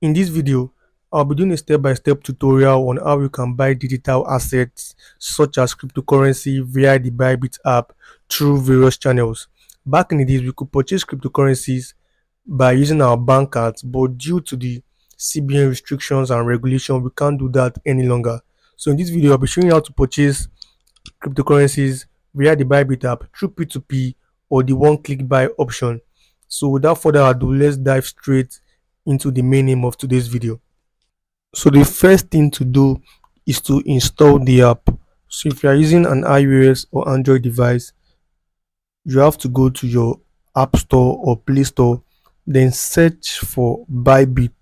In this video, I'll be doing a step-by-step tutorial on how you can buy digital assets such as cryptocurrency via the Bybit app through various channels. Back in the days, we could purchase cryptocurrencies by using our bank cards, but due to the CBN restrictions and regulation, we can't do that any longer. So in this video, I'll be showing you how to purchase cryptocurrencies via the Bybit app through P2P or the one-click buy option. So without further ado, let's dive straight into the main aim of today's video. So the first thing to do is to install the app. So if you are using an iOS or Android device, you have to go to your App Store or Play Store, then search for Bybit,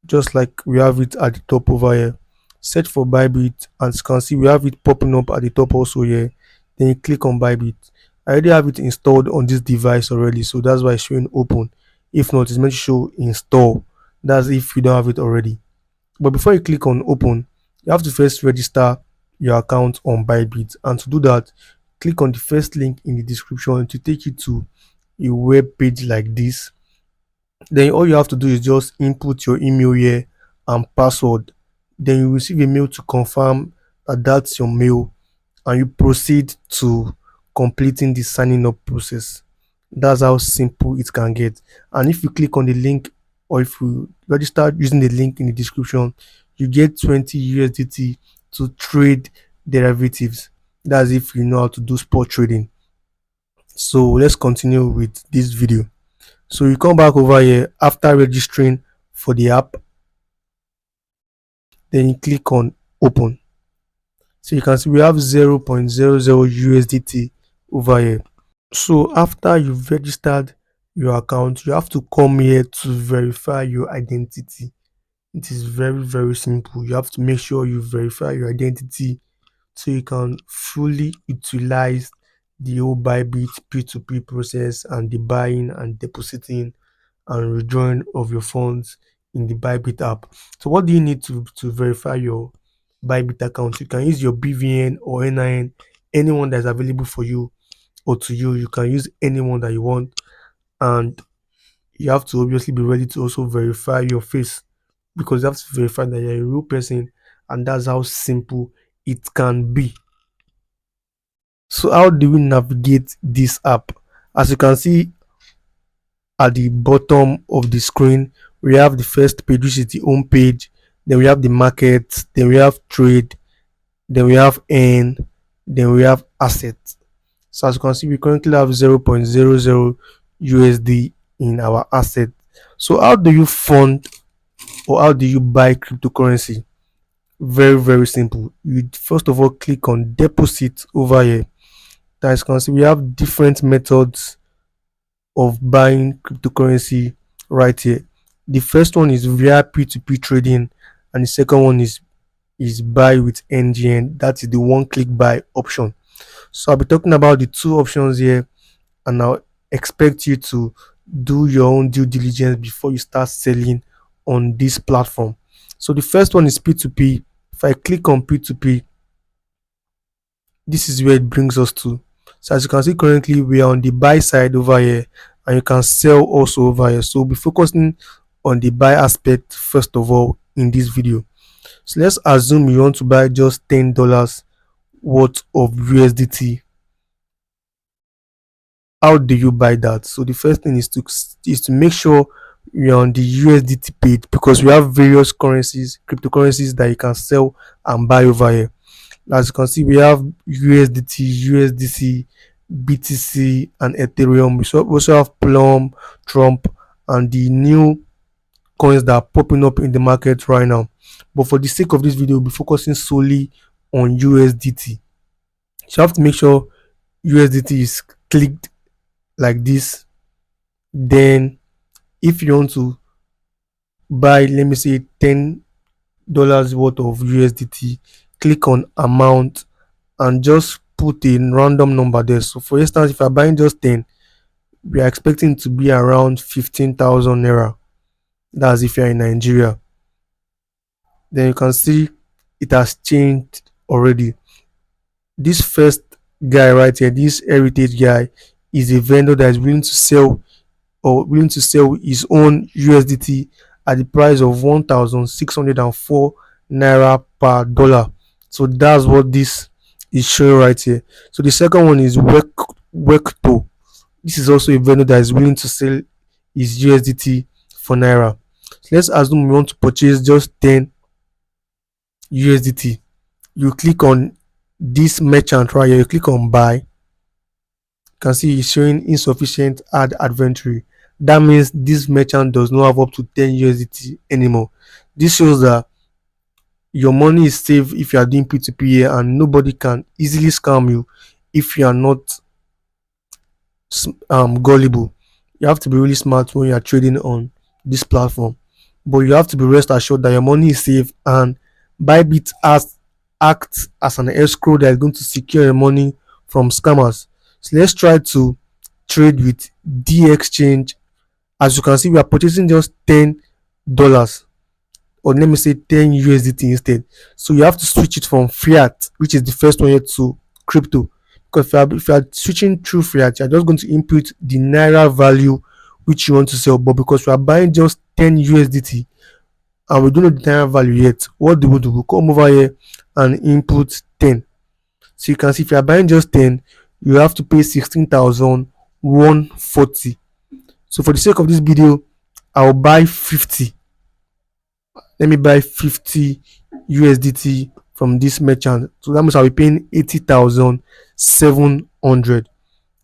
just like we have it at the top over here. Search for Bybit, and you can see we have it popping up at the top also here. Then you click on Bybit. I already have it installed on this device already, so that's why it's showing open. If not, it's meant to show install. That's if you don't have it already. But before you click on open, you have to first register your account on Bybit, and to do that, click on the first link in the description to take you to a web page like this. Then all you have to do is just input your email here and password. Then you receive a mail to confirm that that's your mail, and you proceed to completing the signing up process. That's how simple it can get. And if you click on the link, or if you register using the link in the description, you get 20 USDT to trade derivatives. That's if you know how to do spot trading. So let's continue with this video. So you come back over here after registering for the app, then you click on open. So you can see we have 0.00 USDT over here. So after you've registered your account, you have to come here to verify your identity. It is very simple. You have to make sure you verify your identity so you can fully utilize the whole Bybit P2P process and the buying and depositing and withdrawing of your funds in the Bybit app. So what do you need to verify your Bybit account? You can use your BVN or NIN, anyone that's available for you or to you. You can use anyone that you want, and you have to obviously be ready to also verify your face, because you have to verify that you're a real person, and that's how simple it can be. So how do we navigate this app? As you can see at the bottom of the screen, we have the first page, which is the home page. Then we have the market, then we have trade, then we have earn, then we have assets. So as you can see, we currently have 0.00 USD in our asset. So how do you fund, or how do you buy cryptocurrency? Very simple. You first of all click on deposit over here. As you can see, we have different methods of buying cryptocurrency right here. The first one is via P2P trading, and the second one is buy with NGN. That is the one click buy option. So I'll be talking about the two options here, and I'll expect you to do your own due diligence before you start selling on this platform. So the first one is P2P. If I click on P2P, this is where it brings us to. So as you can see, currently we are on the buy side over here, and you can sell also over here. So we'll be focusing on the buy aspect first of all in this video. So let's assume you want to buy just $10 worth of USDT. How do you buy that? So the first thing is to make sure you're on the USDT page, because we have various currencies, cryptocurrencies that you can sell and buy over here. As you can see, we have USDT, USDC, BTC, and Ethereum. We also have Plum, Trump, and the new coins that are popping up in the market right now. But for the sake of this video, we'll be focusing solely on USDT. So you have to make sure USDT is clicked like this. Then if you want to buy, let me say $10 worth of USDT, click on amount and just put a random number there. So for instance, if I'm buying just 10, we are expecting to be around 15,000 naira. That's if you're in Nigeria. Then you can see it has changed already. This first guy right here, this heritage guy, is a vendor that is willing to sell or willing to sell his own USDT at the price of 1,604 naira per dollar. So that's what this is showing right here. So the second one is Wekto. This is also a vendor that is willing to sell his USDT for naira. So let's assume we want to purchase just 10 USDT. You click on this merchant right here, you click on buy. You can see it's showing insufficient add inventory. That means this merchant does not have up to 10 USDT anymore. This shows that your money is safe if you are doing P2P here, and nobody can easily scam you if you are not gullible. You have to be really smart when you are trading on this platform, but you have to be rest assured that your money is safe, and Bybit has acts as an escrow that is going to secure your money from scammers. So let's try to trade with D exchange. As you can see, we are purchasing just $10, or let me say 10 USDT instead. So you have to switch it from fiat, which is the first one here, to crypto. Because if you are switching through fiat, you're just going to input the naira value which you want to sell. But because we are buying just 10 USDT and we don't know the naira value yet, what do? We come over here and input 10. So you can see if you are buying just 10, you have to pay 16,140. So for the sake of this video, I'll buy 50. Let me buy 50 USDT from this merchant. So that means I'll be paying 80,700.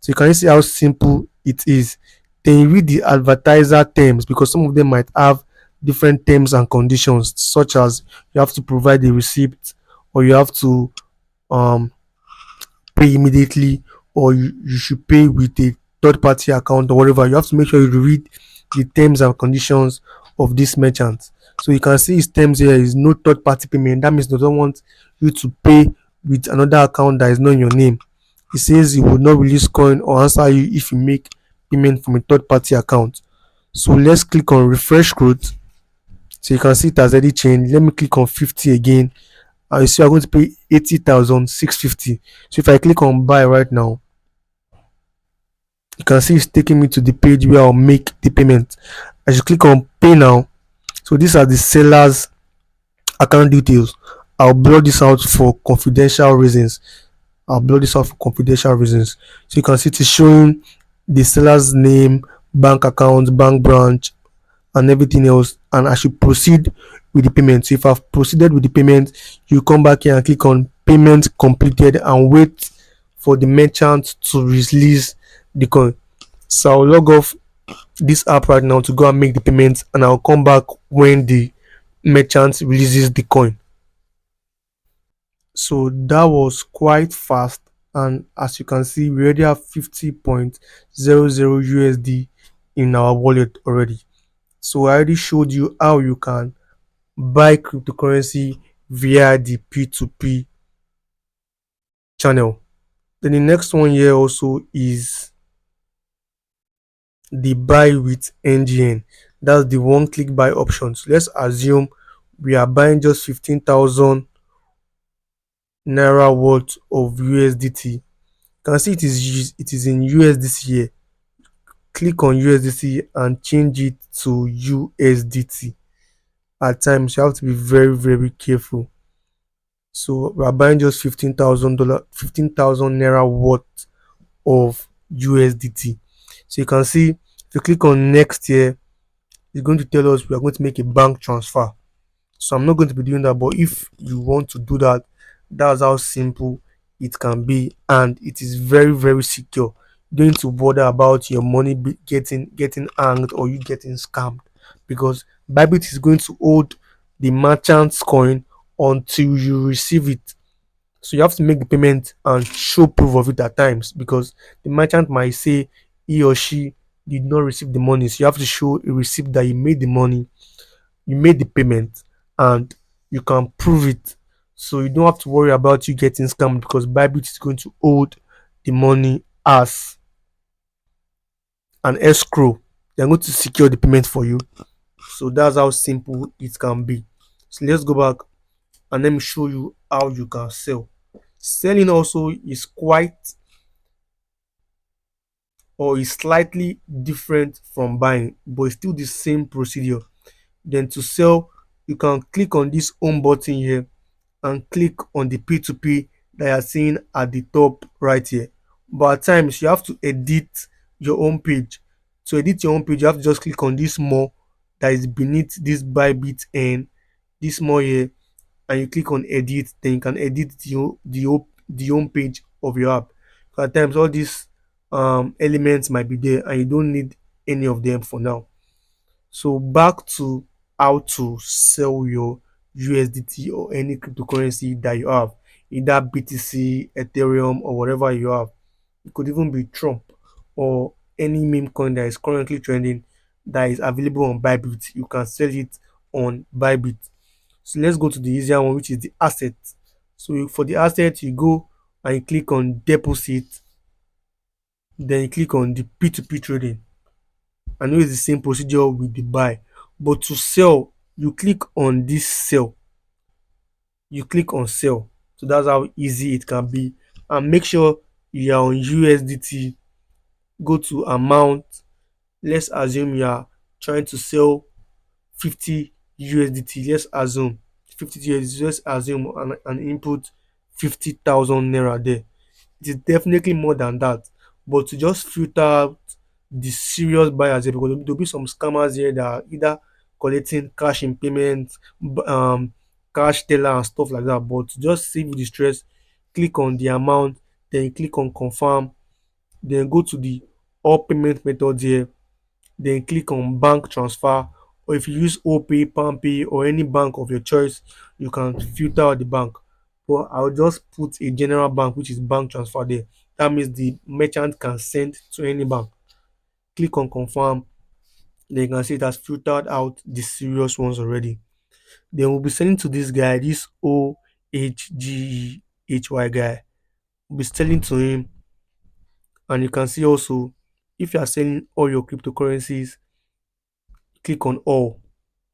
So you can see how simple it is. Then you read the advertiser terms, because some of them might have different terms and conditions, such as you have to provide a receipt, or you have to um pay immediately, or you should pay with a third party account or whatever. You have to make sure you read the terms and conditions of this merchant. So you can see his terms here is no third party payment. That means they don't want you to pay with another account that is not in your name. He says he will not release coin or answer you if you make payment from a third party account. So let's click on refresh quote. So you can see it has already changed. Let me click on 50 again, and you see I'm going to pay 80,650. So if I click on buy right now, you can see it's taking me to the page where I'll make the payment. As you click on pay now, so these are the seller's account details. I'll blur this out for confidential reasons. So you can see it's showing the seller's name, bank account, bank branch, and everything else. And I should proceed with the payment. So if I've proceeded with the payment, you come back here and click on payment completed and wait for the merchant to release the coin. So I'll log off this app right now to go and make the payment, and I'll come back when the merchant releases the coin. So that was quite fast, and as you can see, we already have 50.00 USD in our wallet already. So I already showed you how you can buy cryptocurrency via the P2P channel. Then the next one here also is the buy with NGN. That's the one click buy option. So let's assume we are buying just 15,000 naira worth of USDT. You can see it is in USDC here. Click on USDC and change it to USDT. At times you have to be very careful. So we are buying just $15,000, 15,000 naira worth of USDT. So you can see if you click on next here, it's going to tell us we are going to make a bank transfer. So I'm not going to be doing that, but if you want to do that, that's how simple it can be, and it is very secure. You don't need to bother about your money getting hanged or you getting scammed, because Bybit is going to hold the merchant's coin until you receive it. So you have to make the payment and show proof of it at times, because the merchant might say he or she did not receive the money. So you have to show a receipt that you made the money, you made the payment, and you can prove it. So you don't have to worry about you getting scammed, because Bybit is going to hold the money as an escrow. They're going to secure the payment for you. So that's how simple it can be. So let's go back and let me show you how you can sell. Selling also is quite or is slightly different from buying, but it's still the same procedure. Then to sell, you can click on this home button here and click on the P2P that you're seeing at the top right here. But at times you have to edit your own page. To edit your own page, you have to just click on this more that is beneath this Bybit and this more here, and you click on edit. Then you can edit the home page of your app. So at times all these elements might be there and you don't need any of them for now. So back to how to sell your USDT or any cryptocurrency that you have, either BTC, Ethereum, or whatever you have. It could even be Trump or any meme coin that is currently trending that is available on Bybit. You can sell it on Bybit. So let's go to the easier one, which is the asset. So for the asset, you go and you click on deposit, then you click on the P2P trading. I know it's the same procedure with the buy, but to sell, you click on this sell. You click on sell. So that's how easy it can be. And make sure you are on USDT. Go to amount. Let's assume you are trying to sell 50 USDT. Let's assume 50 USDT. Let's assume an input 50,000 naira there. It is definitely more than that. But to just filter out the serious buyers here, because there'll be some scammers here that are either collecting cash in payments, cash teller and stuff like that. But to just save you the stress, click on the amount, then click on confirm, then go to the all payment methods here, then click on bank transfer, or if you use OPay, PalmPay, or any bank of your choice, you can filter out the bank. But I'll just put a general bank, which is bank transfer there. That means the merchant can send to any bank. Click on confirm, then you can see it has filtered out the serious ones already. Then we'll be sending to this guy, this OHGEHY guy. We'll be selling to him, and you can see also if you are selling all your cryptocurrencies, click on all.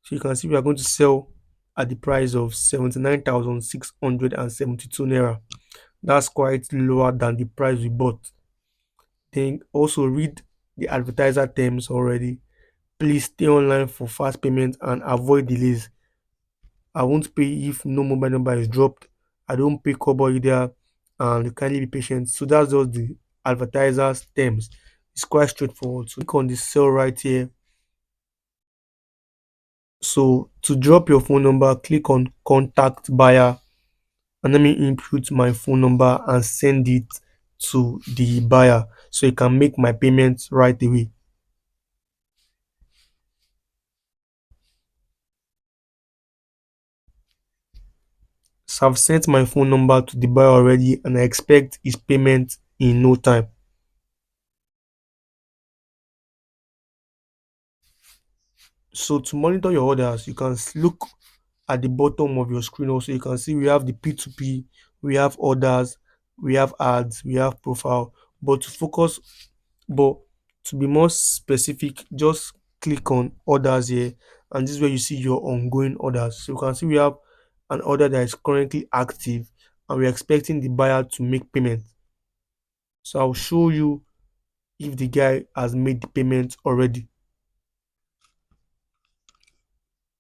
So you can see we are going to sell at the price of 79,672 naira. That's quite lower than the price we bought. Then also read the advertiser terms already. Please stay online for fast payment and avoid delays. I won't pay if no mobile number is dropped. I don't pay cover either, and kindly be patient. So that's just the advertisers terms. It's quite straightforward. So click on the sell right here. So to drop your phone number, click on contact buyer, and let me input my phone number and send it to the buyer so he can make my payment right away. So I've sent my phone number to the buyer already and I expect his payment in no time. So to monitor your orders, you can look at the bottom of your screen. Also you can see we have the P2P, we have orders, we have ads, we have profile. But to focus, but to be more specific, just click on orders here, and this is where you see your ongoing orders. So you can see we have an order that is currently active and we're expecting the buyer to make payment. So I'll show you if the guy has made the payment already.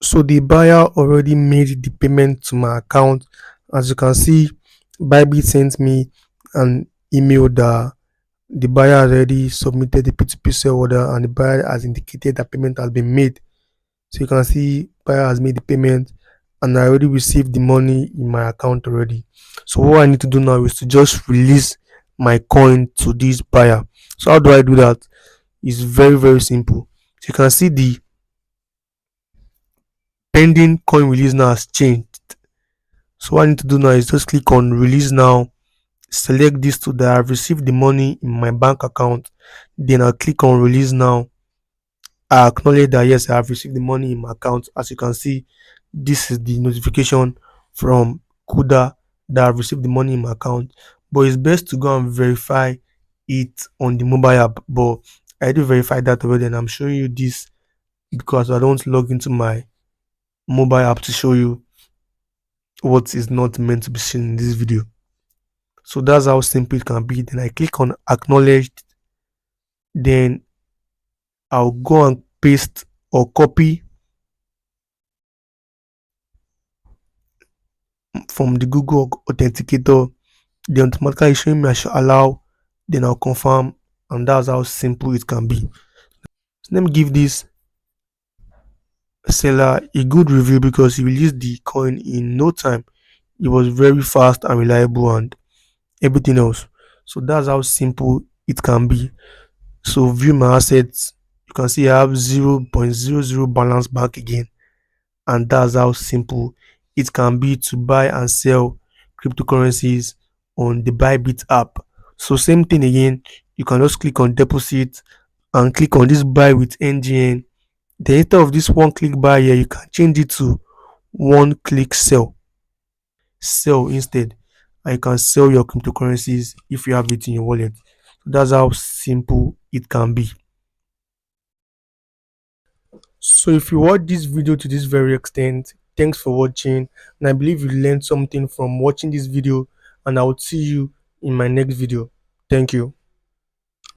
So the buyer already made the payment to my account. As you can see, Bybit sent me an email that the buyer already submitted the P2P sale order and the buyer has indicated that payment has been made. So you can see buyer has made the payment and I already received the money in my account already. So what I need to do now is to just release my coin to this buyer. So how do I do that? It's very simple. So you can see the pending coin release now has changed. So what I need to do now is just click on release now, select this to that I've received the money in my bank account, then I'll click on release now. I acknowledge that yes, I have received the money in my account. As you can see, this is the notification from Kuda that I've received the money in my account. But it's best to go and verify it on the mobile app. But I do verify that already, and I'm showing you this because I don't log into my mobile app to show you what is not meant to be seen in this video. So that's how simple it can be. Then I click on acknowledge. then I'll go and paste or copy from the Google Authenticator. Then automatically showing me I should allow, then I'll confirm, and that's how simple it can be. So let me give this seller a good review because he released the coin in no time. It was very fast and reliable and everything else. So that's how simple it can be. So view my assets. You can see I have 0.00 balance back again, and that's how simple it can be to buy and sell cryptocurrencies on the Bybit app. So same thing again, you can just click on deposit and click on this buy with NGN. The instead of this one click buy here, you can change it to one click sell instead, and you can sell your cryptocurrencies if you have it in your wallet. So that's how simple it can be. So if you watch this video to this very extent, thanks for watching, and I believe you learned something from watching this video, and I will see you in my next video. Thank you.